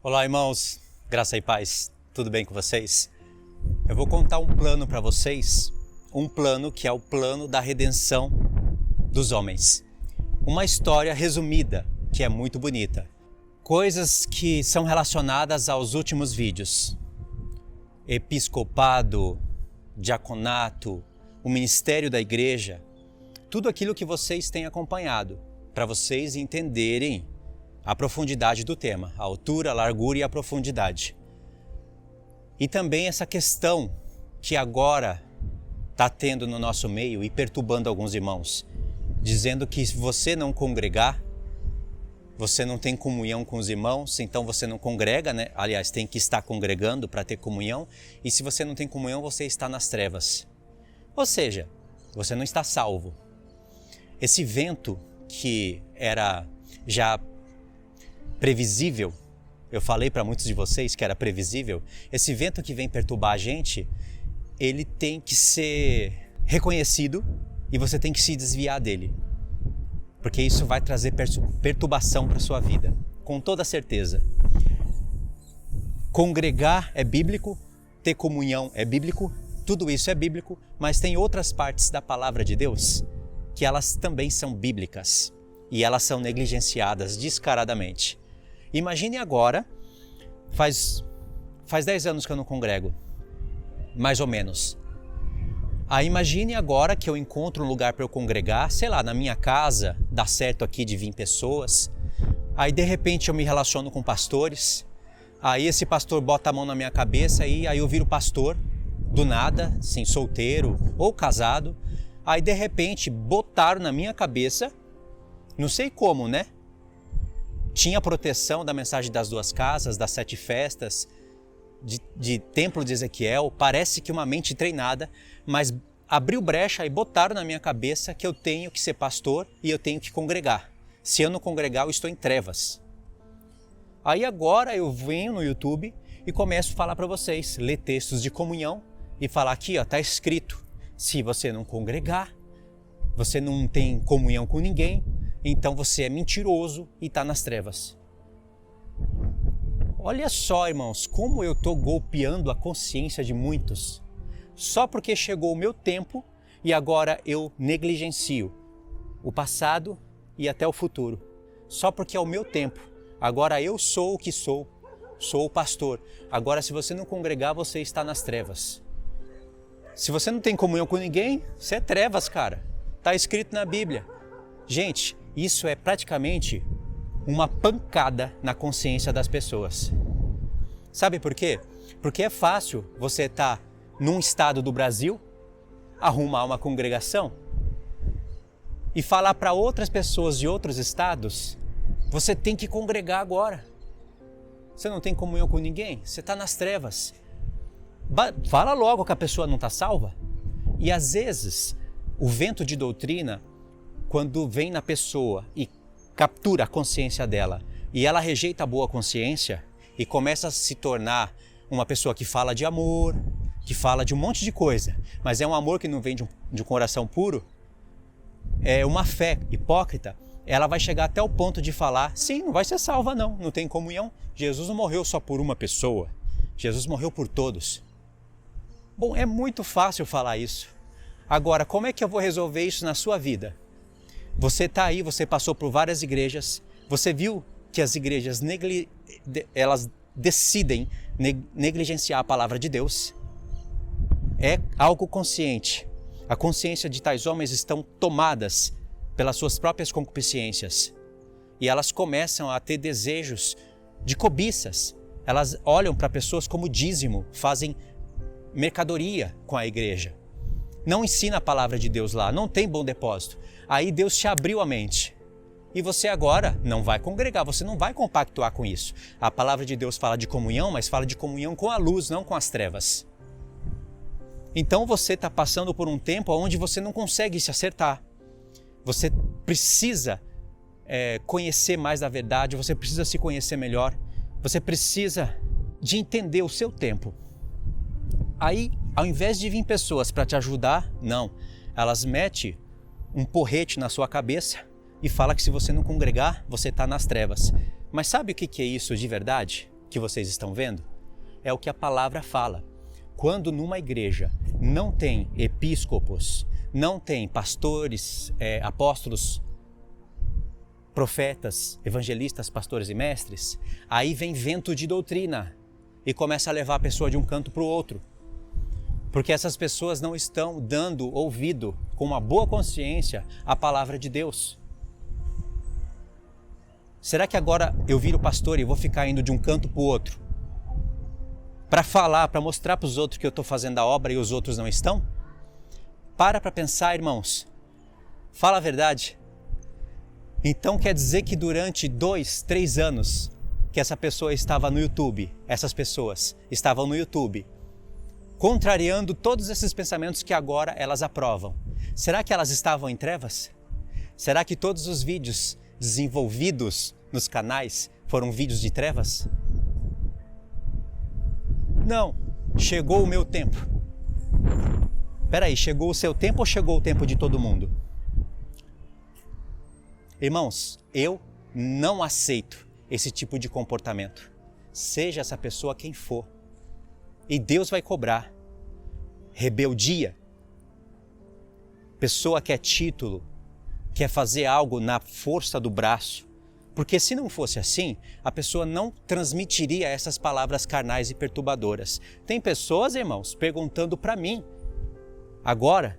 Olá, irmãos, graça e paz, tudo bem com vocês? Eu vou contar um plano para vocês, um plano que é o plano da redenção dos homens. Uma história resumida, que é muito bonita. Coisas que são relacionadas aos últimos vídeos. Episcopado, diaconato, o ministério da igreja, tudo aquilo que vocês têm acompanhado, para vocês entenderem a profundidade do tema, a altura, a largura e a profundidade. E também essa questão que agora está tendo no nosso meio e perturbando alguns irmãos, dizendo que se você não congregar, você não tem comunhão com os irmãos, então você não congrega, né? Aliás, tem que estar congregando para ter comunhão, e se você não tem comunhão, você está nas trevas. Ou seja, você não está salvo. Esse vento que era já previsível, eu falei para muitos de vocês que era previsível, esse vento que vem perturbar a gente, ele tem que ser reconhecido e você tem que se desviar dele, porque isso vai trazer perturbação para a sua vida, com toda certeza. Congregar é bíblico, ter comunhão é bíblico, tudo isso é bíblico, mas tem outras partes da palavra de Deus que elas também são bíblicas e elas são negligenciadas descaradamente. Imagine agora, faz 10 anos que eu não congrego, mais ou menos. Aí imagine agora que eu encontro um lugar para eu congregar, sei lá, na minha casa, dá certo aqui de 20 pessoas. Aí de repente eu me relaciono com pastores, aí esse pastor bota a mão na minha cabeça e aí eu viro pastor, do nada, assim, solteiro ou casado. Aí de repente botaram na minha cabeça, não sei como, né? Tinha proteção da mensagem das duas casas, das 7 festas, de templo de Ezequiel, parece que uma mente treinada, mas abriu brecha e botaram na minha cabeça que eu tenho que ser pastor e eu tenho que congregar. Se eu não congregar, eu estou em trevas. Aí agora eu venho no YouTube e começo a falar para vocês, ler textos de comunhão e falar aqui, ó, tá escrito, se você não congregar, você não tem comunhão com ninguém, então você é mentiroso e está nas trevas. Olha só, irmãos, como eu estou golpeando a consciência de muitos. Só porque chegou o meu tempo e agora eu negligencio o passado e até o futuro. Só porque é o meu tempo. Agora eu sou o que sou o pastor. Agora se você não congregar, você está nas trevas. Se você não tem comunhão com ninguém, você é trevas, cara. Está escrito na Bíblia. Gente, isso é praticamente uma pancada na consciência das pessoas. Sabe por quê? Porque é fácil você estar num estado do Brasil, arrumar uma congregação e falar para outras pessoas de outros estados, você tem que congregar agora. Você não tem comunhão com ninguém, você está nas trevas. Fala logo que a pessoa não está salva. E às vezes, o vento de doutrina, quando vem na pessoa e captura a consciência dela e ela rejeita a boa consciência e começa a se tornar uma pessoa que fala de amor, que fala de um monte de coisa, mas é um amor que não vem de um coração puro, é uma fé hipócrita, ela vai chegar até o ponto de falar, sim, não vai ser salva não tem comunhão, Jesus não morreu só por uma pessoa, Jesus morreu por todos. Bom, é muito fácil falar isso. Agora, como é que eu vou resolver isso na sua vida? Você está aí, você passou por várias igrejas, você viu que as igrejas elas decidem negligenciar a palavra de Deus. É algo consciente. A consciência de tais homens estão tomadas pelas suas próprias concupiscências. E elas começam a ter desejos de cobiças. Elas olham para pessoas como dízimo, fazem mercadoria com a igreja. Não ensina a palavra de Deus lá, não tem bom depósito. Aí Deus te abriu a mente. E você agora não vai congregar, você não vai compactuar com isso. A palavra de Deus fala de comunhão, mas fala de comunhão com a luz, não com as trevas. Então você está passando por um tempo onde você não consegue se acertar. Você precisa conhecer mais da verdade, você precisa se conhecer melhor, você precisa de entender o seu tempo. Aí, ao invés de vir pessoas para te ajudar, não. Elas metem um porrete na sua cabeça e fala que se você não congregar, você está nas trevas. Mas sabe o que é isso de verdade? que vocês estão vendo? É o que a palavra fala. Quando numa igreja não tem episcopos, não tem pastores, apóstolos, profetas, evangelistas, pastores e mestres, aí vem vento de doutrina e começa a levar a pessoa de um canto para o outro. Porque essas pessoas não estão dando ouvido com uma boa consciência à palavra de Deus. Será que agora eu viro pastor e vou ficar indo de um canto para o outro? Para falar, para mostrar para os outros que eu estou fazendo a obra e os outros não estão? Para pensar, irmãos. Fala a verdade. Então quer dizer que durante 2, 3 anos que essa pessoa estava no YouTube, essas pessoas estavam no YouTube, contrariando todos esses pensamentos que agora elas aprovam. Será que elas estavam em trevas? Será que todos os vídeos desenvolvidos nos canais foram vídeos de trevas? Não, chegou o meu tempo. Peraí, chegou o seu tempo ou chegou o tempo de todo mundo? Irmãos, eu não aceito esse tipo de comportamento. Seja essa pessoa quem for. E Deus vai cobrar. Rebeldia. Pessoa quer título, quer fazer algo na força do braço. Porque se não fosse assim, a pessoa não transmitiria essas palavras carnais e perturbadoras. Tem pessoas, irmãos, perguntando para mim, agora,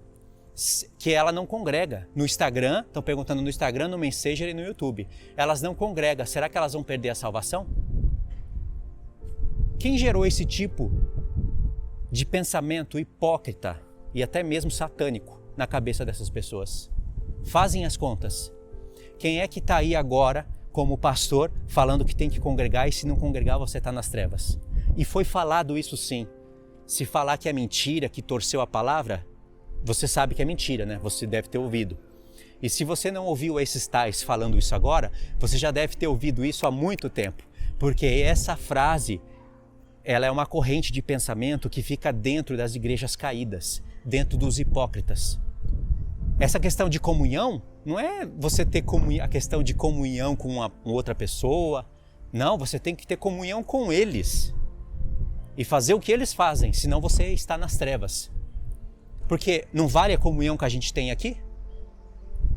que ela não congrega. No Instagram, estão perguntando no Instagram, no Messenger e no YouTube. Elas não congregam, será que elas vão perder a salvação? Quem gerou esse tipo de pensamento hipócrita e até mesmo satânico na cabeça dessas pessoas? Fazem as contas. Quem é que está aí agora como pastor falando que tem que congregar e se não congregar você está nas trevas? E foi falado isso sim. Se falar que é mentira, que torceu a palavra, você sabe que é mentira, né? Você deve ter ouvido. E se você não ouviu esses tais falando isso agora, você já deve ter ouvido isso há muito tempo. Porque essa frase, ela é uma corrente de pensamento que fica dentro das igrejas caídas, dentro dos hipócritas. Essa questão de comunhão, não é você ter a questão de comunhão com uma outra pessoa. Não, você tem que ter comunhão com eles. E fazer o que eles fazem, senão você está nas trevas. Porque não vale a comunhão que a gente tem aqui?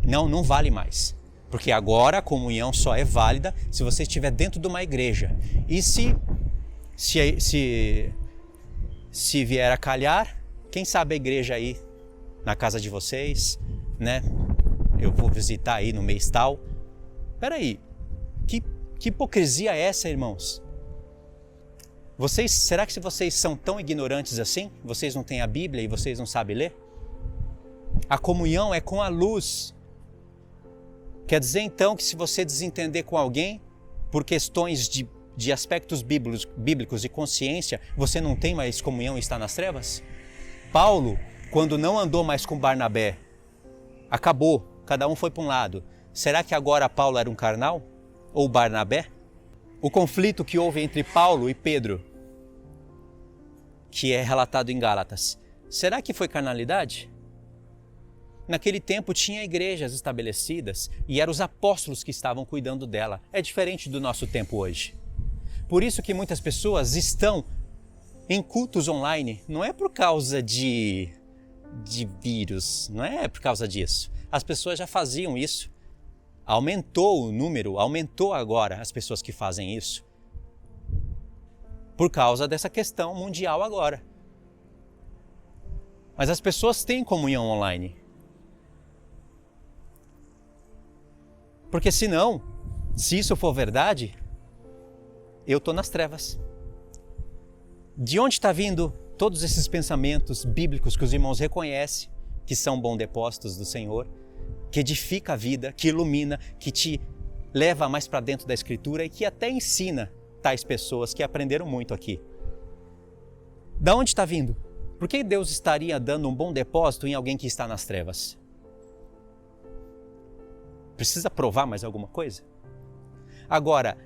Não, não vale mais. Porque agora a comunhão só é válida se você estiver dentro de uma igreja. E se vier a calhar, quem sabe a igreja aí na casa de vocês, né? Eu vou visitar aí no mês tal. Peraí, que hipocrisia é essa, irmãos? Será que vocês são tão ignorantes assim? Vocês não têm a Bíblia e vocês não sabem ler? A comunhão é com a luz. Quer dizer então que se você desentender com alguém por questões de aspectos bíblicos de consciência, você não tem mais comunhão e está nas trevas? Paulo, quando não andou mais com Barnabé, acabou, cada um foi para um lado. Será que agora Paulo era um carnal? Ou Barnabé? O conflito que houve entre Paulo e Pedro, que é relatado em Gálatas, será que foi carnalidade? Naquele tempo tinha igrejas estabelecidas e eram os apóstolos que estavam cuidando dela. É diferente do nosso tempo hoje. Por isso que muitas pessoas estão em cultos online, não é por causa de vírus, não é por causa disso. As pessoas já faziam isso. Aumentou o número, aumentou agora as pessoas que fazem isso. Por causa dessa questão mundial agora. Mas as pessoas têm comunhão online. Porque senão, se isso for verdade, eu estou nas trevas. De onde está vindo todos esses pensamentos bíblicos que os irmãos reconhecem, que são bons depósitos do Senhor, que edifica a vida, que ilumina, que te leva mais para dentro da Escritura e que até ensina tais pessoas que aprenderam muito aqui? Da onde está vindo? Por que Deus estaria dando um bom depósito em alguém que está nas trevas? Precisa provar mais alguma coisa? Agora,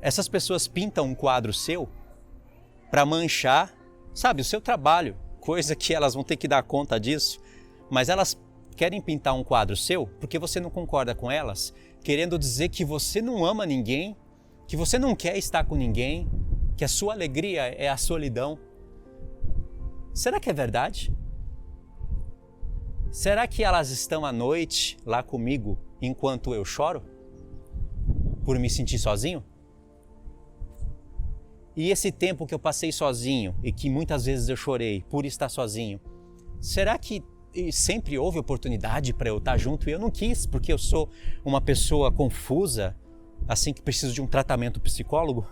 essas pessoas pintam um quadro seu para manchar, sabe, o seu trabalho, coisa que elas vão ter que dar conta disso, mas elas querem pintar um quadro seu porque você não concorda com elas, querendo dizer que você não ama ninguém, que você não quer estar com ninguém, que a sua alegria é a solidão. Será que é verdade? Será que elas estão à noite lá comigo enquanto eu choro? Por me sentir sozinho? E esse tempo que eu passei sozinho e que muitas vezes eu chorei por estar sozinho, será que sempre houve oportunidade para eu estar junto e eu não quis porque eu sou uma pessoa confusa, assim que preciso de um tratamento psicólogo?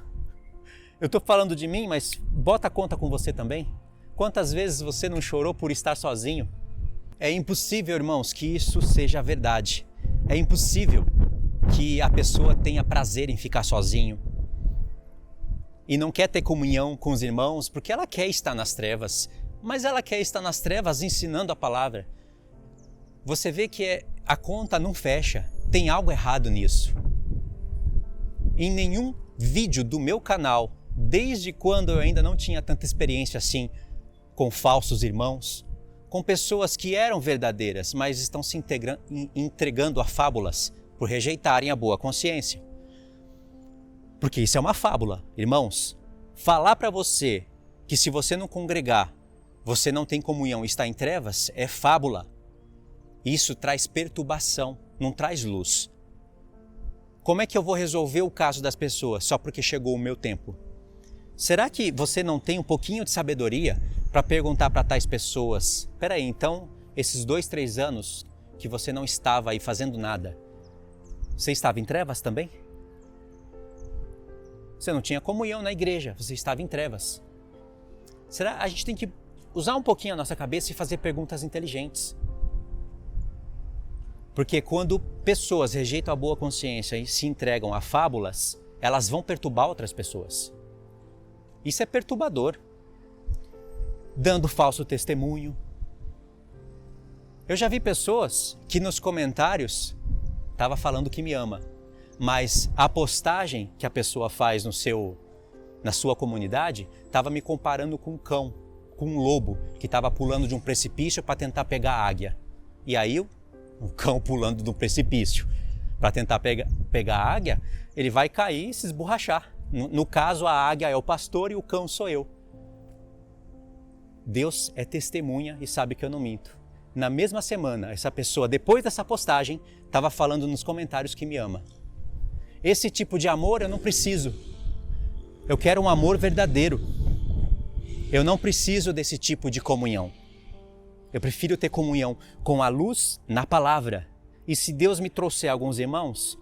Eu estou falando de mim, mas bota a conta com você também. Quantas vezes você não chorou por estar sozinho? É impossível, irmãos, que isso seja verdade. É impossível que a pessoa tenha prazer em ficar sozinho e não quer ter comunhão com os irmãos porque ela quer estar nas trevas, mas ela quer estar nas trevas ensinando a palavra. Você vê que a conta não fecha, tem algo errado nisso. Em nenhum vídeo do meu canal, desde quando eu ainda não tinha tanta experiência assim com falsos irmãos, com pessoas que eram verdadeiras, mas estão se entregando a fábulas por rejeitarem a boa consciência. Porque isso é uma fábula, irmãos. Falar para você que se você não congregar, você não tem comunhão e está em trevas, é fábula. Isso traz perturbação, não traz luz. Como é que eu vou resolver o caso das pessoas só porque chegou o meu tempo? Será que você não tem um pouquinho de sabedoria para perguntar para tais pessoas: peraí, então, esses 2, 3 anos que você não estava aí fazendo nada, você estava em trevas também? Você não tinha comunhão na igreja, você estava em trevas. Será? A gente tem que usar um pouquinho a nossa cabeça e fazer perguntas inteligentes. Porque quando pessoas rejeitam a boa consciência e se entregam a fábulas, elas vão perturbar outras pessoas. Isso é perturbador. Dando falso testemunho. Eu já vi pessoas que nos comentários estavam falando que me ama, mas a postagem que a pessoa faz na sua comunidade estava me comparando com um cão, com um lobo que estava pulando de um precipício para tentar pegar a águia. E aí o cão pulando de um precipício para tentar pegar a águia, ele vai cair e se esborrachar. No caso, a águia é o pastor e o cão sou eu. Deus é testemunha e sabe que eu não minto. Na mesma semana, essa pessoa, depois dessa postagem, estava falando nos comentários que me ama. Esse tipo de amor eu não preciso. Eu quero um amor verdadeiro. Eu não preciso desse tipo de comunhão. Eu prefiro ter comunhão com a luz na palavra. E se Deus me trouxer alguns irmãos,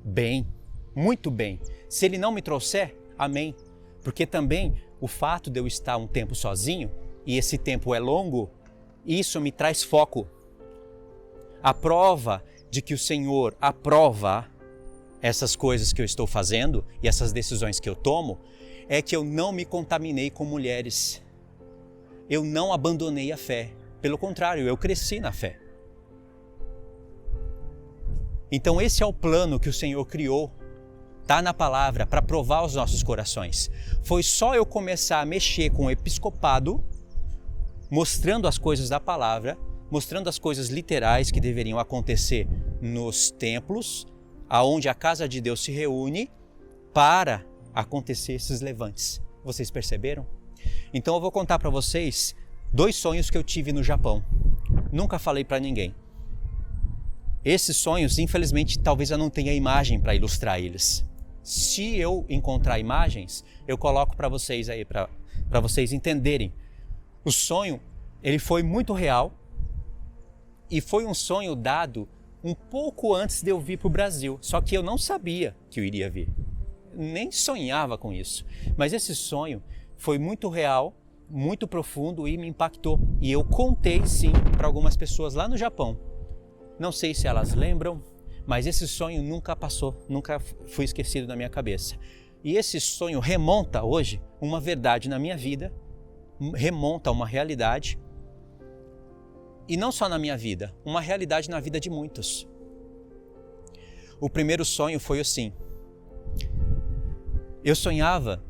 bem, muito bem. Se Ele não me trouxer, amém. Porque também o fato de eu estar um tempo sozinho, e esse tempo é longo, isso me traz foco. A prova de que o Senhor aprova essas coisas que eu estou fazendo e essas decisões que eu tomo, é que eu não me contaminei com mulheres. Eu não abandonei a fé. Pelo contrário, eu cresci na fé. Então esse é o plano que o Senhor criou. Está na palavra para provar os nossos corações. Foi só eu começar a mexer com o episcopado, mostrando as coisas da palavra, mostrando as coisas literais que deveriam acontecer nos templos, aonde a casa de Deus se reúne, para acontecer esses levantes. Vocês perceberam? Então eu vou contar para vocês 2 sonhos que eu tive no Japão. Nunca falei para ninguém. Esses sonhos, infelizmente, talvez eu não tenha imagem para ilustrar eles. Se eu encontrar imagens, eu coloco para vocês aí, para vocês entenderem. O sonho, ele foi muito real e foi um sonho dado um pouco antes de eu vir para o Brasil. Só que eu não sabia que eu iria vir. Nem sonhava com isso. Mas esse sonho foi muito real, muito profundo e me impactou. E eu contei sim para algumas pessoas lá no Japão. Não sei se elas lembram, mas esse sonho nunca passou, nunca foi esquecido na minha cabeça. E esse sonho remonta hoje uma verdade na minha vida, remonta uma realidade, e não só na minha vida, uma realidade na vida de muitos. O primeiro sonho foi assim. Eu sonhava,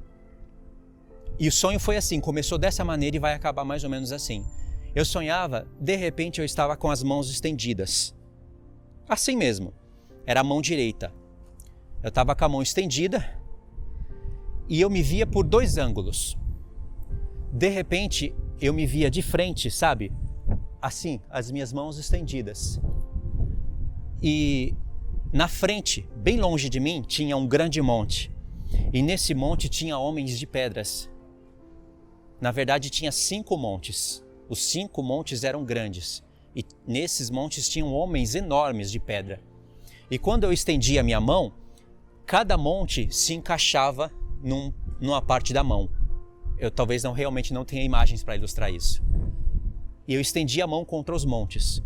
e o sonho foi assim, começou dessa maneira e vai acabar mais ou menos assim. Eu sonhava, de repente eu estava com as mãos estendidas. Assim mesmo, era a mão direita. Eu estava com a mão estendida e eu me via por 2 ângulos. De repente, eu me via de frente, sabe? Assim, as minhas mãos estendidas. E na frente, bem longe de mim, tinha um grande monte. E nesse monte tinha homens de pedras. Na verdade, tinha 5 montes. Os 5 montes eram grandes. E nesses montes tinham homens enormes de pedra. E quando eu estendia a minha mão, cada monte se encaixava numa parte da mão. Eu talvez realmente não tenha imagens para ilustrar isso. E eu estendia a mão contra os montes.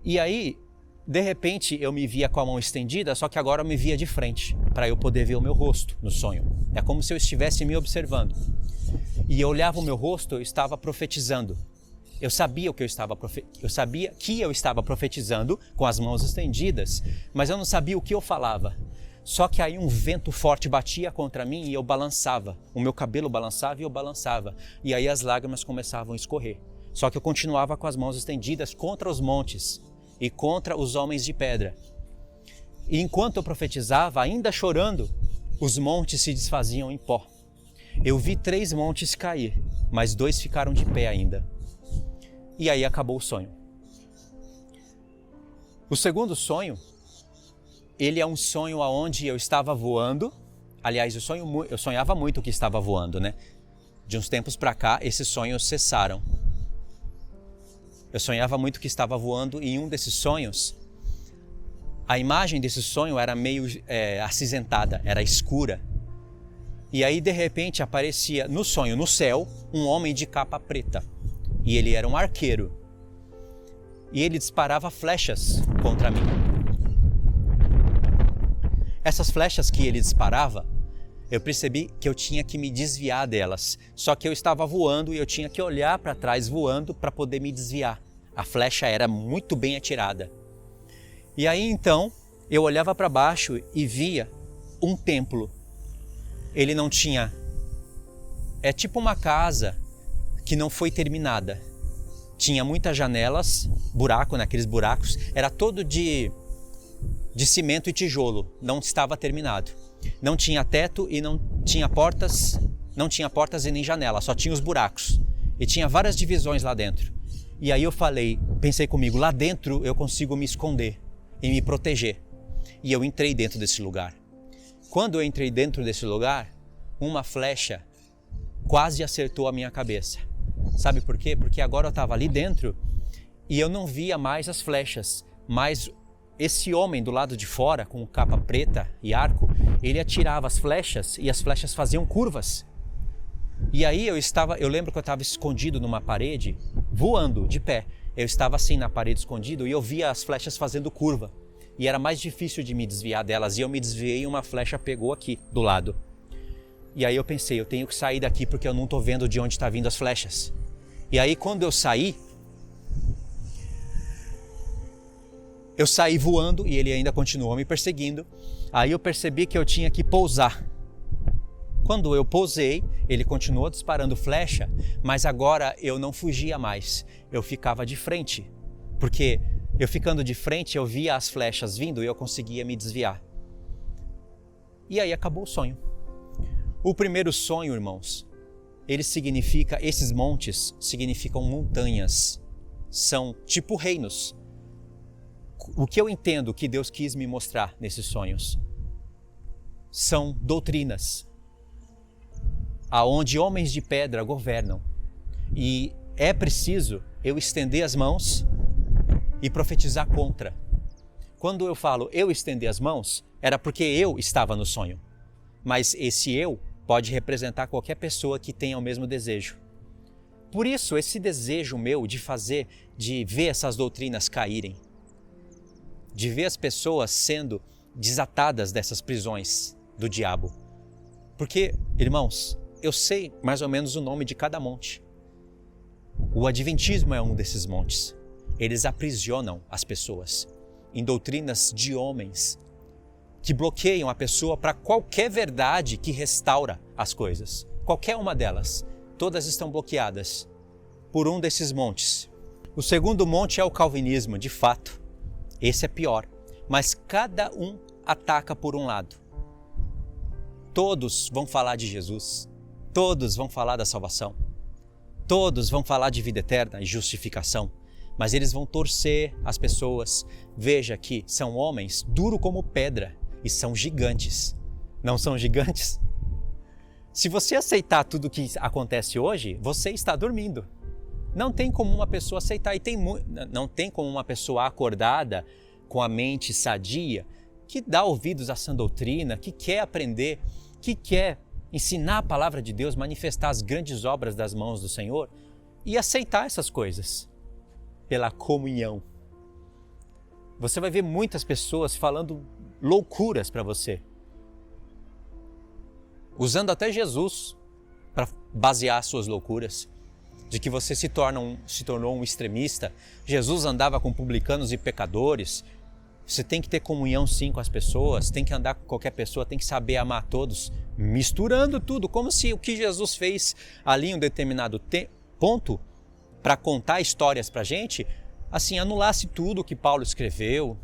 E aí, de repente, eu me via com a mão estendida, só que agora eu me via de frente, para eu poder ver o meu rosto no sonho. É como se eu estivesse me observando. E eu olhava o meu rosto, eu estava profetizando. Eu sabia que eu estava profetizando com as mãos estendidas, mas eu não sabia o que eu falava. Só que aí um vento forte batia contra mim e eu balançava. O meu cabelo balançava e eu balançava. E aí as lágrimas começavam a escorrer. Só que eu continuava com as mãos estendidas contra os montes e contra os homens de pedra. E enquanto eu profetizava, ainda chorando, os montes se desfaziam em pó. Eu vi 3 montes cair, mas 2 ficaram de pé ainda. E aí acabou o sonho. O segundo sonho, ele é um sonho onde eu estava voando. Aliás, eu sonhava muito que estava voando, né? De uns tempos para cá, esses sonhos cessaram. Eu sonhava muito que estava voando e em um desses sonhos, a imagem desse sonho era meio acinzentada, era escura. E aí, de repente, aparecia no sonho, no céu, um homem de capa preta. E ele era um arqueiro. E ele disparava flechas contra mim. Essas flechas que ele disparava, eu percebi que eu tinha que me desviar delas. Só que eu estava voando e eu tinha que olhar para trás voando para poder me desviar. A flecha era muito bem atirada. E aí então, eu olhava para baixo e via um templo. Ele não tinha... É tipo uma casa que não foi terminada. Tinha muitas janelas, buraco naqueles buracos. Era todo de cimento e tijolo. Não estava terminado. Não tinha teto e não tinha portas e nem janela. Só tinha os buracos. E tinha várias divisões lá dentro. E aí eu pensei comigo, lá dentro eu consigo me esconder e me proteger. E eu entrei dentro desse lugar. Quando eu entrei dentro desse lugar, uma flecha quase acertou a minha cabeça. Sabe por quê? Porque agora eu estava ali dentro e eu não via mais as flechas, mas esse homem do lado de fora, com capa preta e arco, ele atirava as flechas e as flechas faziam curvas. E aí eu lembro que eu estava escondido numa parede, voando de pé. Eu estava assim na parede escondido e eu via as flechas fazendo curva. E era mais difícil de me desviar delas. E eu me desviei e uma flecha pegou aqui do lado. E aí eu pensei, eu tenho que sair daqui porque eu não estou vendo de onde estão vindo as flechas. E aí quando eu saí voando e ele ainda continuou me perseguindo. Aí eu percebi que eu tinha que pousar. Quando eu pousei, ele continuou disparando flecha, mas agora eu não fugia mais. Eu ficava de frente, porque eu ficando de frente eu via as flechas vindo e eu conseguia me desviar. E aí acabou o sonho. O primeiro sonho, irmãos, esses montes significam montanhas, são tipo reinos. O que eu entendo que Deus quis me mostrar nesses sonhos são doutrinas, aonde homens de pedra governam. E é preciso eu estender as mãos e profetizar contra. Quando eu falo eu estender as mãos, era porque eu estava no sonho. Mas esse eu pode representar qualquer pessoa que tenha o mesmo desejo. Por isso, esse desejo meu de ver essas doutrinas caírem, de ver as pessoas sendo desatadas dessas prisões do diabo. Porque, irmãos, eu sei mais ou menos o nome de cada monte. O adventismo é um desses montes. Eles aprisionam as pessoas em doutrinas de homens que bloqueiam a pessoa para qualquer verdade que restaura as coisas. Qualquer uma delas. Todas estão bloqueadas por um desses montes. O segundo monte é o calvinismo, de fato. Esse é pior. Mas cada um ataca por um lado. todos vão falar de Jesus, todos vão falar da salvação, todos vão falar de vida eterna e justificação, mas eles vão torcer as pessoas. Veja que são homens duros como pedra e são gigantes. Não são gigantes? Se você aceitar tudo o que acontece hoje, você está dormindo. Não tem como uma pessoa aceitar, e não tem como uma pessoa acordada, com a mente sadia, que dá ouvidos à sã doutrina, que quer aprender, que quer ensinar a palavra de Deus, manifestar as grandes obras das mãos do Senhor e aceitar essas coisas pela comunhão. Você vai ver muitas pessoas falando loucuras para você, usando até Jesus para basear suas loucuras, de que você se tornou um extremista. Jesus andava com publicanos e pecadores. Você tem que ter comunhão sim com as pessoas, tem que andar com qualquer pessoa, tem que saber amar todos, misturando tudo, como se o que Jesus fez ali em um determinado ponto, para contar histórias para a gente, assim, anulasse tudo o que Paulo escreveu.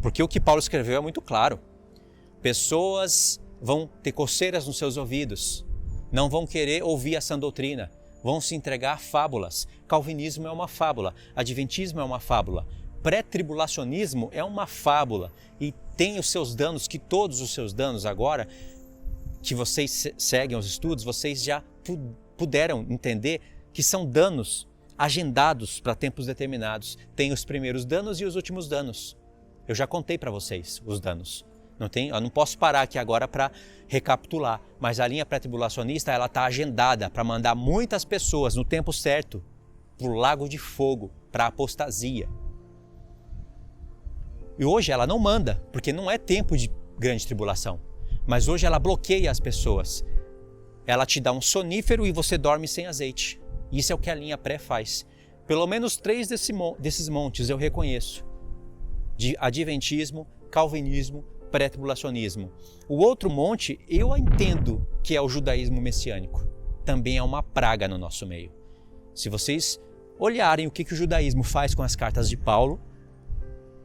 Porque o que Paulo escreveu é muito claro. Pessoas vão ter coceiras nos seus ouvidos, não vão querer ouvir a sã doutrina, vão se entregar a fábulas. Calvinismo é uma fábula, adventismo é uma fábula, pré-tribulacionismo é uma fábula e tem os seus danos, que todos os seus danos agora, que vocês seguem os estudos, vocês já puderam entender que são danos agendados para tempos determinados. Tem os primeiros danos e os últimos danos. Eu já contei para vocês os danos. Eu não posso parar aqui agora para recapitular, mas a linha pré-tribulacionista ela está agendada para mandar muitas pessoas no tempo certo para o lago de fogo, para a apostasia. E hoje ela não manda, porque não é tempo de grande tribulação, mas hoje ela bloqueia as pessoas. Ela te dá um sonífero e você dorme sem azeite. Isso é o que a linha pré faz. Pelo menos 3 desses montes eu reconheço: de adventismo, calvinismo, pré-tribulacionismo. O outro monte eu entendo que é o judaísmo messiânico. Também é uma praga no nosso meio. Se vocês olharem o que o judaísmo faz com as cartas de Paulo,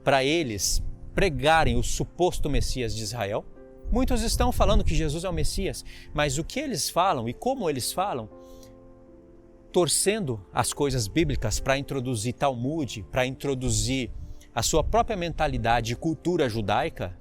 para eles pregarem o suposto Messias de Israel, muitos estão falando que Jesus é o Messias, mas o que eles falam e como eles falam, torcendo as coisas bíblicas para introduzir Talmud, para introduzir a sua própria mentalidade e cultura judaica,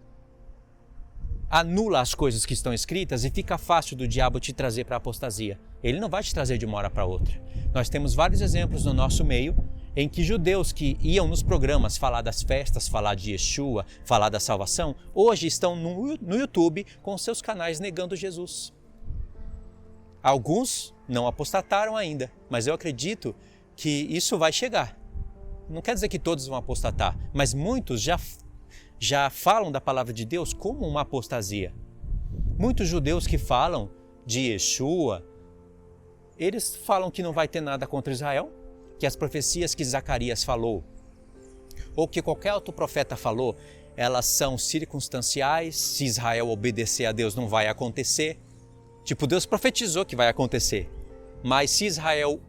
anula as coisas que estão escritas e fica fácil do diabo te trazer para a apostasia. Ele não vai te trazer de uma hora para outra. Nós temos vários exemplos no nosso meio em que judeus que iam nos programas falar das festas, falar de Yeshua, falar da salvação, hoje estão no YouTube com seus canais negando Jesus. Alguns não apostataram ainda, mas eu acredito que isso vai chegar. Não quer dizer que todos vão apostatar, mas muitos já falam da palavra de Deus como uma apostasia. Muitos judeus que falam de Yeshua, eles falam que não vai ter nada contra Israel, que as profecias que Zacarias falou, ou que qualquer outro profeta falou, elas são circunstanciais. Se Israel obedecer a Deus, não vai acontecer. Tipo, Deus profetizou que vai acontecer, mas se Israel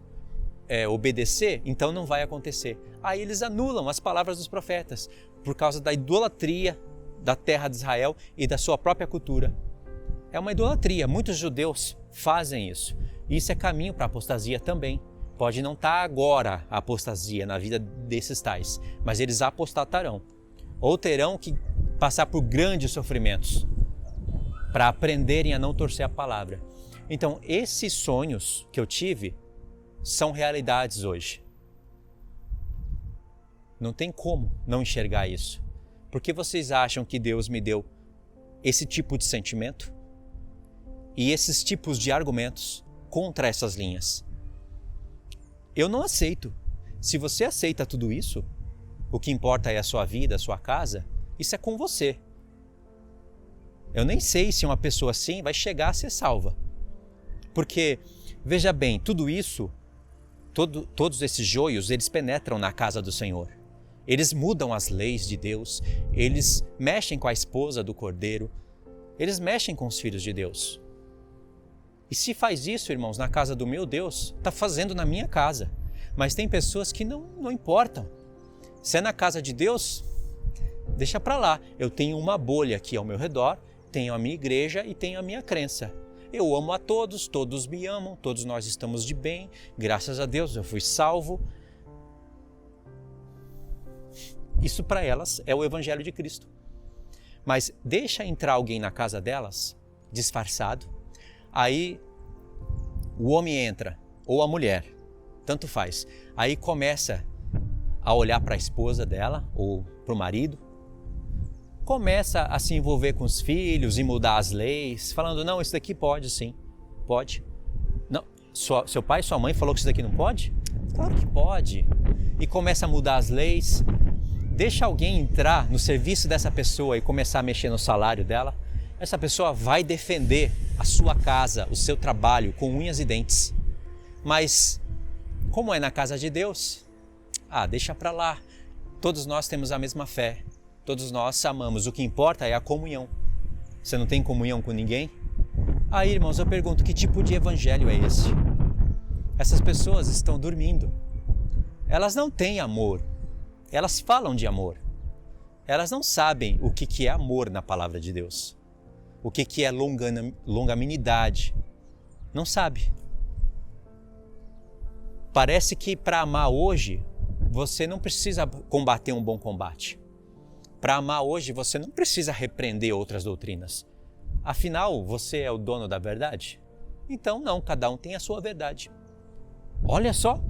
obedecer, então não vai acontecer. Aí eles anulam as palavras dos profetas, por causa da idolatria da terra de Israel e da sua própria cultura. É uma idolatria, muitos judeus fazem isso. Isso é caminho para a apostasia também. Pode não estar agora a apostasia na vida desses tais, mas eles apostatarão. Ou terão que passar por grandes sofrimentos para aprenderem a não torcer a palavra. Então, esses sonhos que eu tive são realidades hoje. Não tem como não enxergar isso. Por que vocês acham que Deus me deu esse tipo de sentimento e esses tipos de argumentos contra essas linhas? Eu não aceito. Se você aceita tudo isso, o que importa é a sua vida, a sua casa, isso é com você. Eu nem sei se uma pessoa assim vai chegar a ser salva. Porque, veja bem, tudo isso, todos esses joios, eles penetram na casa do Senhor. Eles mudam as leis de Deus, eles mexem com a esposa do Cordeiro, eles mexem com os filhos de Deus. E se faz isso, irmãos, na casa do meu Deus, está fazendo na minha casa. Mas tem pessoas que não importam. Se é na casa de Deus, deixa para lá. Eu tenho uma bolha aqui ao meu redor tenho a minha igreja e tenho a minha crença. Eu amo a todos, todos me amam, todos nós estamos de bem, graças a Deus eu fui salvo. Isso para elas é o Evangelho de Cristo. Mas deixa entrar alguém na casa delas, disfarçado, aí o homem entra, ou a mulher, tanto faz. Aí começa a olhar para a esposa dela, ou para o marido, começa a se envolver com os filhos e mudar as leis, falando, não, isso daqui pode sim, pode. Não, seu pai e sua mãe falou que isso daqui não pode? Claro que pode. E começa a mudar as leis. Deixa alguém entrar no serviço dessa pessoa e começar a mexer no salário dela. Essa pessoa vai defender a sua casa, o seu trabalho com unhas e dentes. Mas, como é na casa de Deus, deixa para lá. Todos nós temos a mesma fé. Todos nós amamos. O que importa é a comunhão. Você não tem comunhão com ninguém? Aí, irmãos, eu pergunto, que tipo de evangelho é esse? Essas pessoas estão dormindo. Elas não têm amor. Elas falam de amor. Elas não sabem o que é amor na palavra de Deus. O que é longanimidade. Não sabe. Parece que para amar hoje, você não precisa combater um bom combate. Para amar hoje, você não precisa repreender outras doutrinas. Afinal, você é o dono da verdade? Então não, cada um tem a sua verdade. Olha só,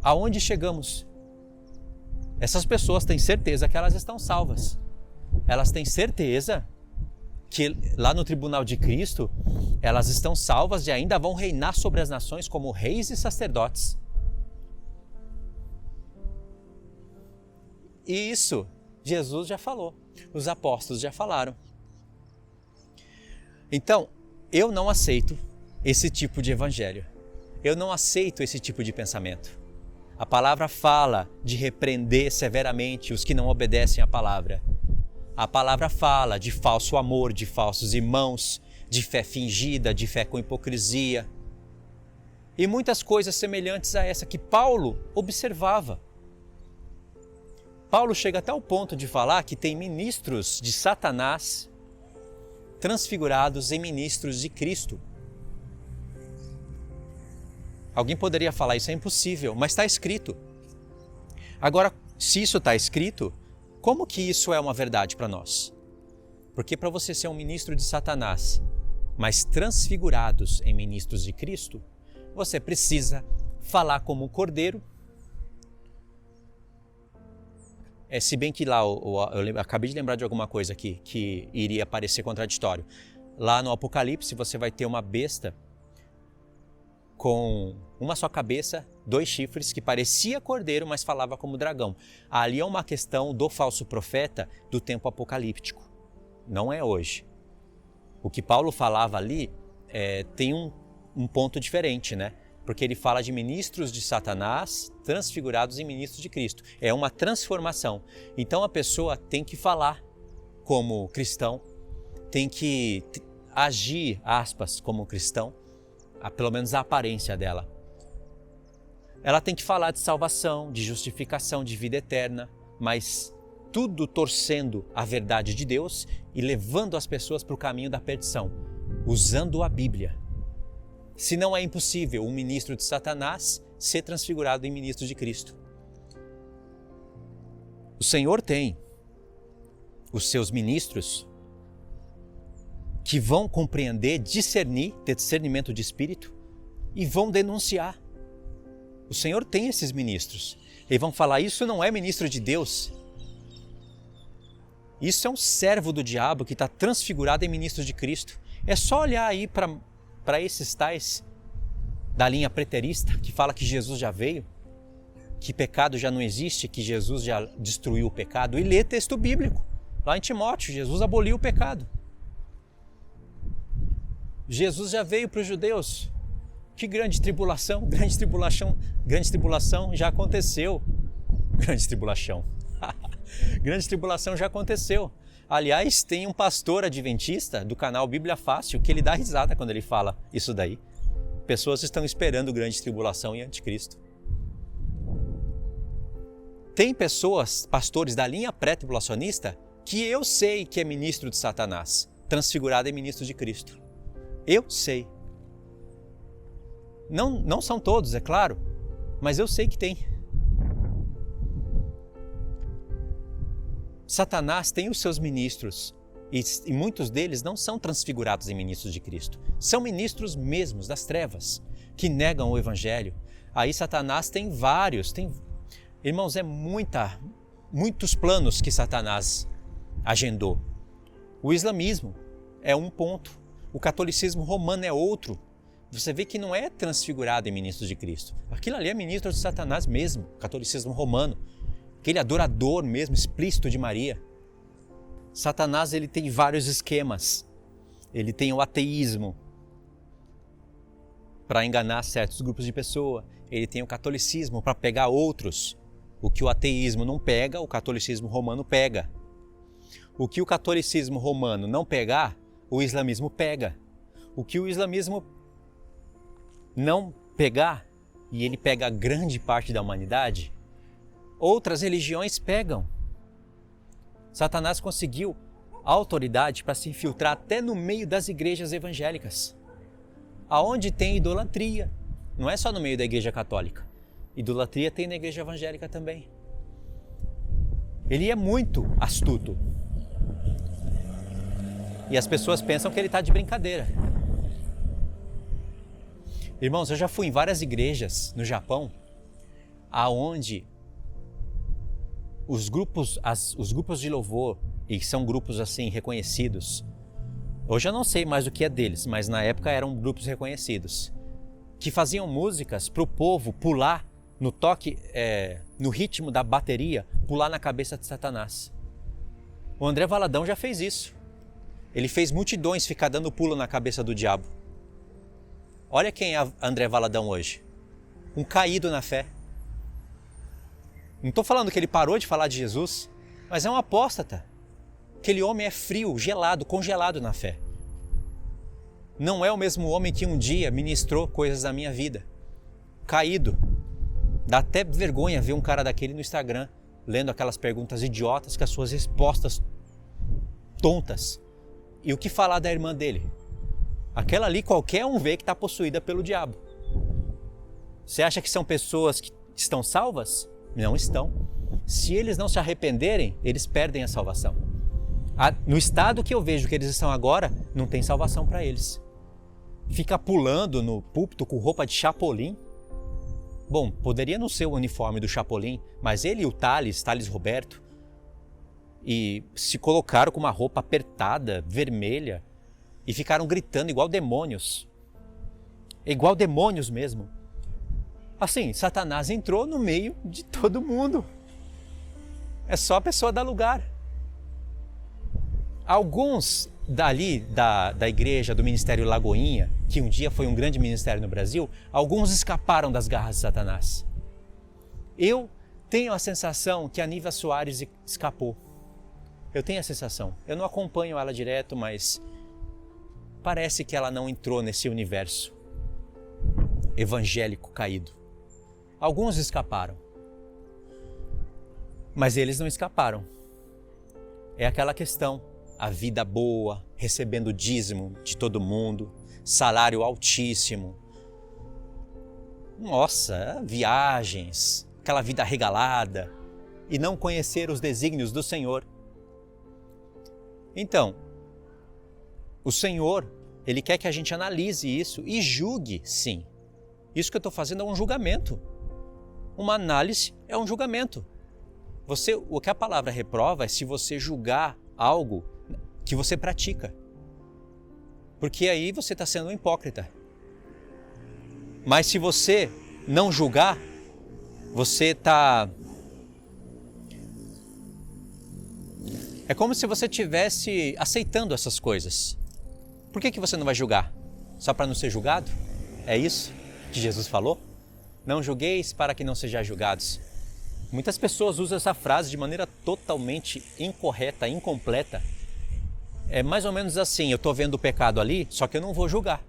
aonde chegamos? Essas pessoas têm certeza que elas estão salvas. Elas têm certeza que lá no tribunal de Cristo, elas estão salvas e ainda vão reinar sobre as nações como reis e sacerdotes. E isso Jesus já falou, os apóstolos já falaram. Então, eu não aceito esse tipo de evangelho. Eu não aceito esse tipo de pensamento. A palavra fala de repreender severamente os que não obedecem à palavra. A palavra fala de falso amor, de falsos irmãos, de fé fingida, de fé com hipocrisia. E muitas coisas semelhantes a essa que Paulo observava. Paulo chega até o ponto de falar que tem ministros de Satanás transfigurados em ministros de Cristo. Alguém poderia falar, isso é impossível, mas está escrito. Agora, se isso está escrito, como que isso é uma verdade para nós? Porque para você ser um ministro de Satanás, mas transfigurados em ministros de Cristo, você precisa falar como um cordeiro. Se bem que lá, eu acabei de lembrar de alguma coisa aqui que iria parecer contraditório. Lá no Apocalipse você vai ter uma besta com uma só cabeça, 2 chifres, que parecia cordeiro, mas falava como dragão. Ali é uma questão do falso profeta do tempo apocalíptico. Não é hoje. O que Paulo falava ali tem um ponto diferente, né? Porque ele fala de ministros de Satanás transfigurados em ministros de Cristo. É uma transformação. Então a pessoa tem que falar como cristão, tem que agir, aspas, como cristão, pelo menos a aparência dela. Ela tem que falar de salvação, de justificação, de vida eterna, mas tudo torcendo a verdade de Deus e levando as pessoas para o caminho da perdição, usando a Bíblia. Se não é impossível um ministro de Satanás ser transfigurado em ministro de Cristo. O Senhor tem os seus ministros que vão compreender, discernir, ter discernimento de espírito e vão denunciar. O Senhor tem esses ministros. Eles vão falar, isso não é ministro de Deus. Isso é um servo do diabo que está transfigurado em ministro de Cristo. É só olhar aí para esses tais da linha preterista que fala que Jesus já veio, que pecado já não existe, que Jesus já destruiu o pecado, e ler texto bíblico. Lá em Timóteo, Jesus aboliu o pecado. Jesus já veio para os judeus. Que grande tribulação, grande tribulação já aconteceu. Grande tribulação. Grande tribulação já aconteceu. Aliás, tem um pastor adventista do canal Bíblia Fácil que ele dá risada quando ele fala isso daí. Pessoas estão esperando grande tribulação e anticristo. Tem pessoas, pastores da linha pré-tribulacionista, que eu sei que é ministro de Satanás, transfigurado em ministro de Cristo. Eu sei. Não são todos, é claro, mas eu sei que tem. Satanás tem os seus ministros e muitos deles não são transfigurados em ministros de Cristo. São ministros mesmos das trevas, que negam o Evangelho. Aí Satanás tem vários, irmãos, muitos planos que Satanás agendou. O islamismo é um ponto, o catolicismo romano é outro. Você vê que não é transfigurado em ministros de Cristo. Aquilo ali é ministro de Satanás mesmo, catolicismo romano. Aquele adorador mesmo, explícito de Maria. Satanás, ele tem vários esquemas. Ele tem o ateísmo para enganar certos grupos de pessoas. Ele tem o catolicismo para pegar outros. O que o ateísmo não pega, o catolicismo romano pega. O que o catolicismo romano não pegar, o islamismo pega. O que o islamismo não pegar, e ele pega grande parte da humanidade, outras religiões pegam. Satanás conseguiu autoridade para se infiltrar até no meio das igrejas evangélicas. Aonde tem idolatria, não é só no meio da igreja católica. Idolatria tem na igreja evangélica também. Ele é muito astuto. E as pessoas pensam que ele está de brincadeira. Irmãos, eu já fui em várias igrejas no Japão, aonde os grupos de louvor, e são grupos assim reconhecidos, hoje eu não sei mais o que é deles, mas na época eram grupos reconhecidos, que faziam músicas para o povo pular no toque, no ritmo da bateria, pular na cabeça de Satanás. O André Valadão já fez isso. Ele fez multidões ficar dando pulo na cabeça do diabo. Olha quem é André Valadão hoje. Um caído na fé. Não estou falando que ele parou de falar de Jesus, mas é um apóstata. Aquele homem é frio, gelado, congelado na fé. Não é o mesmo homem que um dia ministrou coisas da minha vida. Caído. Dá até vergonha ver um cara daquele no Instagram, lendo aquelas perguntas idiotas com as suas respostas tontas. E o que falar da irmã dele? Aquela ali qualquer um vê que está possuída pelo diabo. Você acha que são pessoas que estão salvas? Não estão. Se eles não se arrependerem, eles perdem a salvação. No estado que eu vejo que eles estão agora, não tem salvação para eles. Fica pulando no púlpito com roupa de Chapolin. Bom, poderia não ser o uniforme do Chapolin, mas ele e o Thales Roberto, e se colocaram com uma roupa apertada, vermelha, e ficaram gritando igual demônios. Igual demônios mesmo. Assim, Satanás entrou no meio de todo mundo. É só a pessoa dar lugar. Alguns dali da igreja, do Ministério Lagoinha, que um dia foi um grande ministério no Brasil, alguns escaparam das garras de Satanás. Eu tenho a sensação que a Nívia Soares escapou. Eu tenho a sensação. Eu não acompanho ela direto, mas parece que ela não entrou nesse universo evangélico caído. Alguns escaparam, mas eles não escaparam. É aquela questão, a vida boa, recebendo dízimo de todo mundo, salário altíssimo. Nossa, viagens, aquela vida regalada e não conhecer os desígnios do Senhor. Então, o Senhor, Ele quer que a gente analise isso e julgue, sim. Isso que eu estou fazendo é um julgamento. Uma análise é um julgamento. O que a palavra reprova é se você julgar algo que você pratica. Porque aí você está sendo um hipócrita. Mas se você não julgar, você está... É como se você estivesse aceitando essas coisas. Por que você não vai julgar? Só para não ser julgado? É isso que Jesus falou? Não julgueis para que não sejais julgados. Muitas pessoas usam essa frase de maneira totalmente incorreta, incompleta. É mais ou menos assim, eu estou vendo o pecado ali, só que eu não vou julgar.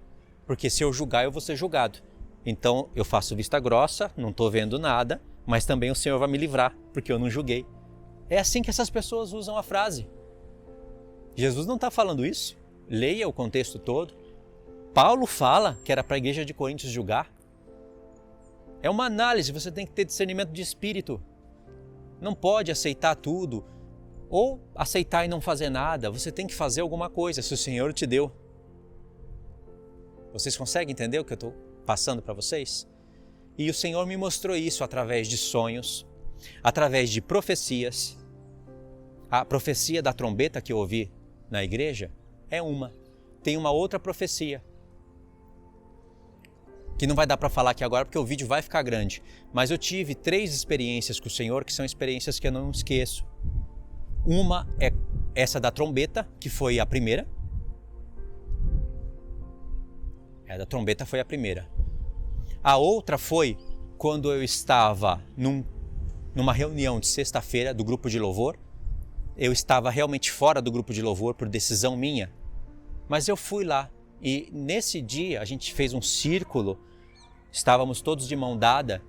Porque se eu julgar, eu vou ser julgado. Então eu faço vista grossa, não estou vendo nada, mas também o Senhor vai me livrar, porque eu não julguei. É assim que essas pessoas usam a frase. Jesus não está falando isso. Leia o contexto todo. Paulo fala que era para a igreja de Coríntios julgar. É uma análise, você tem que ter discernimento de espírito. Não pode aceitar tudo ou aceitar e não fazer nada. Você tem que fazer alguma coisa se o Senhor te deu. Vocês conseguem entender o que eu estou passando para vocês? E o Senhor me mostrou isso através de sonhos, através de profecias. A profecia da trombeta que eu ouvi na igreja é uma. Tem uma outra profecia, que não vai dar para falar aqui agora porque o vídeo vai ficar grande. Mas eu tive 3 experiências com o Senhor que são experiências que eu não esqueço. Uma é essa da trombeta, que foi a primeira. A da trombeta foi a primeira. A outra foi quando eu estava numa reunião de sexta-feira do grupo de louvor. Eu estava realmente fora do grupo de louvor por decisão minha, mas eu fui lá e nesse dia a gente fez um círculo, estávamos todos de mão dada,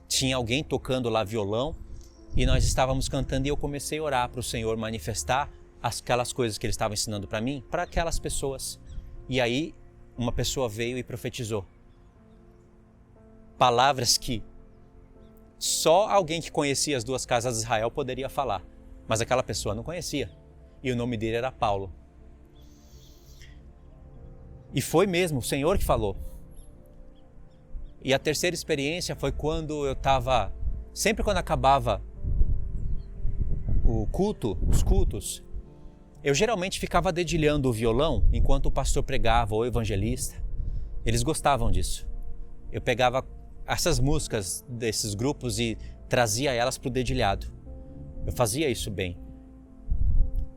tinha alguém tocando lá violão e nós estávamos cantando e eu comecei a orar para o Senhor manifestar aquelas coisas que Ele estava ensinando para mim, para aquelas pessoas. E aí uma pessoa veio e profetizou palavras que só alguém que conhecia as 2 casas de Israel poderia falar. Mas aquela pessoa não conhecia. E o nome dele era Paulo. E foi mesmo o Senhor que falou. E a terceira experiência foi quando eu estava... Sempre quando acabava o culto, os cultos, eu geralmente ficava dedilhando o violão enquanto o pastor pregava ou o evangelista. Eles gostavam disso. Eu pegava essas músicas desses grupos e trazia elas para o dedilhado. Eu fazia isso bem.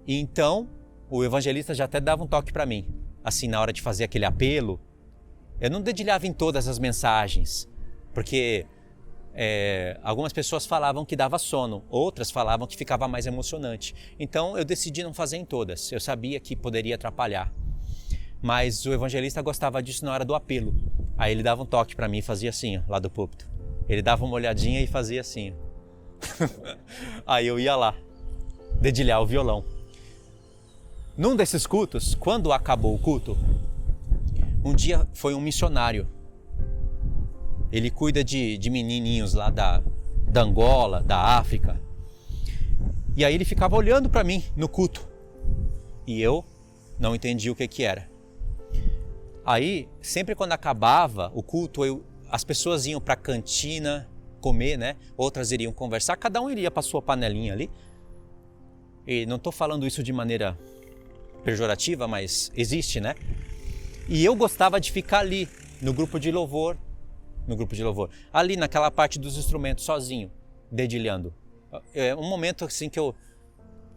E então, o evangelista já até dava um toque para mim. Assim, na hora de fazer aquele apelo, eu não dedilhava em todas as mensagens, porque algumas pessoas falavam que dava sono, outras falavam que ficava mais emocionante. Então, eu decidi não fazer em todas. Eu sabia que poderia atrapalhar. Mas o evangelista gostava disso na hora do apelo. Aí ele dava um toque para mim e fazia assim, ó, lá do púlpito. Ele dava uma olhadinha e fazia assim, ó. Aí eu ia lá dedilhar o violão. Num desses cultos, quando acabou o culto, um dia foi um missionário. Ele cuida de menininhos lá da Angola, da África. E aí ele ficava olhando para mim no culto. E eu não entendi o que era. Aí, sempre quando acabava o culto, as pessoas iam para a cantina comer, né? Outras iriam conversar, cada um iria para sua panelinha ali. E não estou falando isso de maneira pejorativa, mas existe, né? E eu gostava de ficar ali no grupo de louvor, ali naquela parte dos instrumentos sozinho, dedilhando. É um momento assim que eu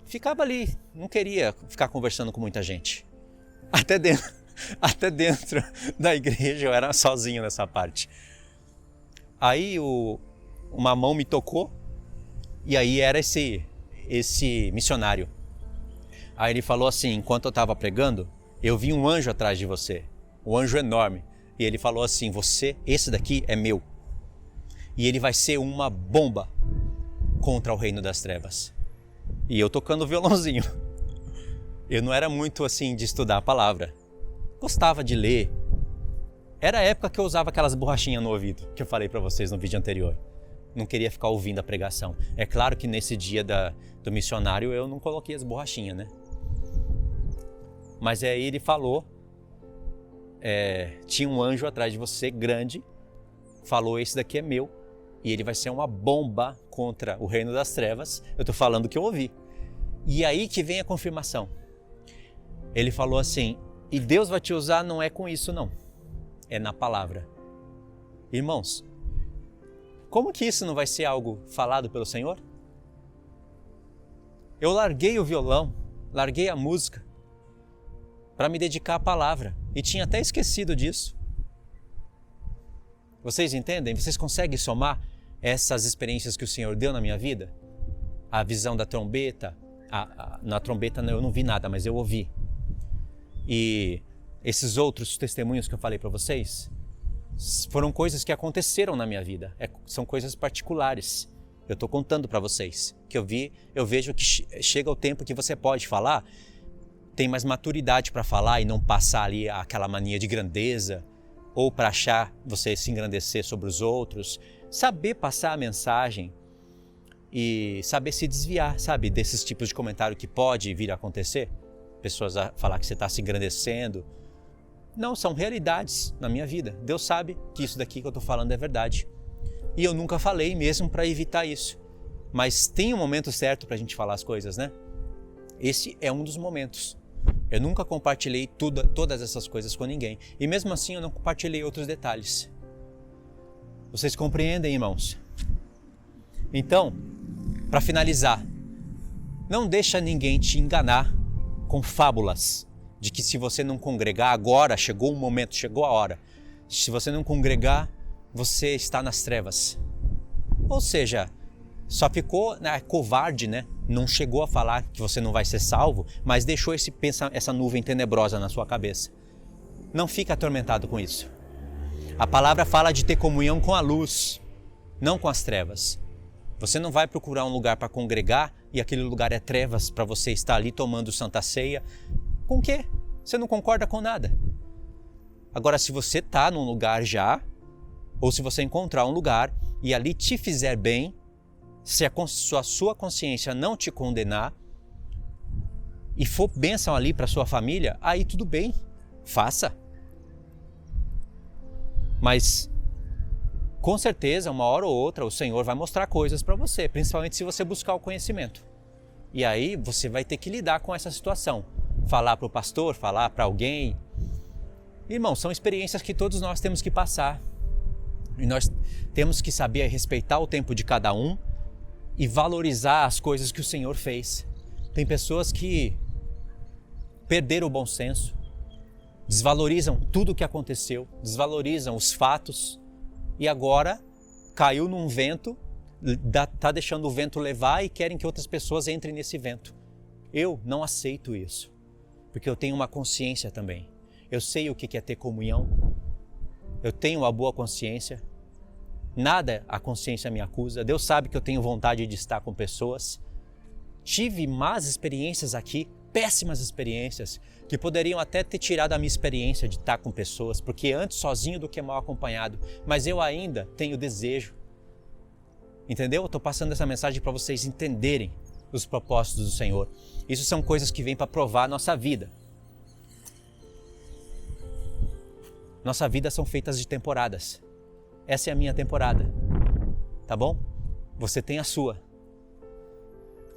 ficava ali, não queria ficar conversando com muita gente. Até dentro da igreja eu era sozinho nessa parte. Aí uma mão me tocou e aí era esse missionário. Aí ele falou assim, enquanto eu estava pregando, eu vi um anjo atrás de você, um anjo enorme. E ele falou assim, esse daqui é meu. E ele vai ser uma bomba contra o reino das trevas. E eu tocando violãozinho. Eu não era muito assim de estudar a palavra. Gostava de ler. Era a época que eu usava aquelas borrachinhas no ouvido, que eu falei para vocês no vídeo anterior. Não queria ficar ouvindo a pregação. É claro que nesse dia do missionário eu não coloquei as borrachinhas, né? Mas aí ele falou, tinha um anjo atrás de você, grande, falou, esse daqui é meu, e ele vai ser uma bomba contra o reino das trevas. Eu estou falando o que eu ouvi. E aí que vem a confirmação. Ele falou assim, e Deus vai te usar não é com isso não, é na palavra. Irmãos, como que isso não vai ser algo falado pelo Senhor? Eu larguei o violão, larguei a música para me dedicar à palavra e tinha até esquecido disso. Vocês entendem? Vocês conseguem somar essas experiências que o Senhor deu na minha vida? A visão da trombeta, na trombeta eu não vi nada, mas eu ouvi. E esses outros testemunhos que eu falei para vocês foram coisas que aconteceram na minha vida, são coisas particulares. Eu estou contando para vocês, que eu vejo que chega o tempo que você pode falar, tem mais maturidade para falar e não passar ali aquela mania de grandeza, ou para achar você se engrandecer sobre os outros, saber passar a mensagem e saber se desviar, sabe, desses tipos de comentário que pode vir a acontecer. Pessoas a falar que você está se engrandecendo. Não, são realidades na minha vida. Deus sabe que isso daqui que eu estou falando é verdade. E eu nunca falei mesmo para evitar isso. Mas tem um momento certo para a gente falar as coisas, né? Esse é um dos momentos. Eu nunca compartilhei todas essas coisas com ninguém. E mesmo assim eu não compartilhei outros detalhes. Vocês compreendem, irmãos? Então, para finalizar, não deixa ninguém te enganar com fábulas de que se você não congregar agora, chegou o momento, chegou a hora. Se você não congregar, você está nas trevas. Ou seja, só ficou covarde, né? Não chegou a falar que você não vai ser salvo, mas deixou essa nuvem tenebrosa na sua cabeça. Não fica atormentado com isso. A palavra fala de ter comunhão com a luz, não com as trevas. Você não vai procurar um lugar para congregar e aquele lugar é trevas para você estar ali tomando Santa Ceia. Com o quê? Você não concorda com nada. Agora, se você está num lugar já, ou se você encontrar um lugar e ali te fizer bem, se a sua consciência não te condenar e for bênção ali para sua família, aí tudo bem, faça. Mas com certeza, uma hora ou outra, o Senhor vai mostrar coisas para você, principalmente se você buscar o conhecimento. E aí você vai ter que lidar com essa situação. Falar para o pastor, falar para alguém. Irmão, são experiências que todos nós temos que passar. E nós temos que saber respeitar o tempo de cada um e valorizar as coisas que o Senhor fez. Tem pessoas que perderam o bom senso, desvalorizam tudo o que aconteceu, desvalorizam os fatos e agora caiu num vento, está deixando o vento levar e querem que outras pessoas entrem nesse vento. Eu não aceito isso, porque eu tenho uma consciência também. Eu sei o que é ter comunhão, eu tenho uma boa consciência. Nada a consciência me acusa. Deus sabe que eu tenho vontade de estar com pessoas. Tive más experiências aqui, péssimas experiências, que poderiam até ter tirado a minha experiência de estar com pessoas, porque antes sozinho do que mal acompanhado. Mas eu ainda tenho desejo. Entendeu? Eu estou passando essa mensagem para vocês entenderem os propósitos do Senhor. Isso são coisas que vêm para provar a nossa vida. Nossa vida são feitas de temporadas. Essa é a minha temporada, tá bom? Você tem a sua.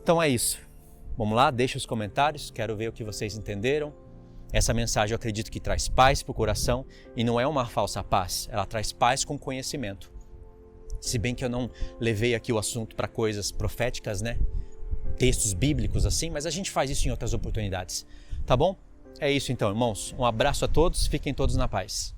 Então é isso. Vamos lá, deixa os comentários, quero ver o que vocês entenderam. Essa mensagem eu acredito que traz paz para o coração e não é uma falsa paz, ela traz paz com conhecimento. Se bem que eu não levei aqui o assunto para coisas proféticas, né? Textos bíblicos assim, mas a gente faz isso em outras oportunidades, tá bom? É isso então, irmãos. Um abraço a todos, fiquem todos na paz.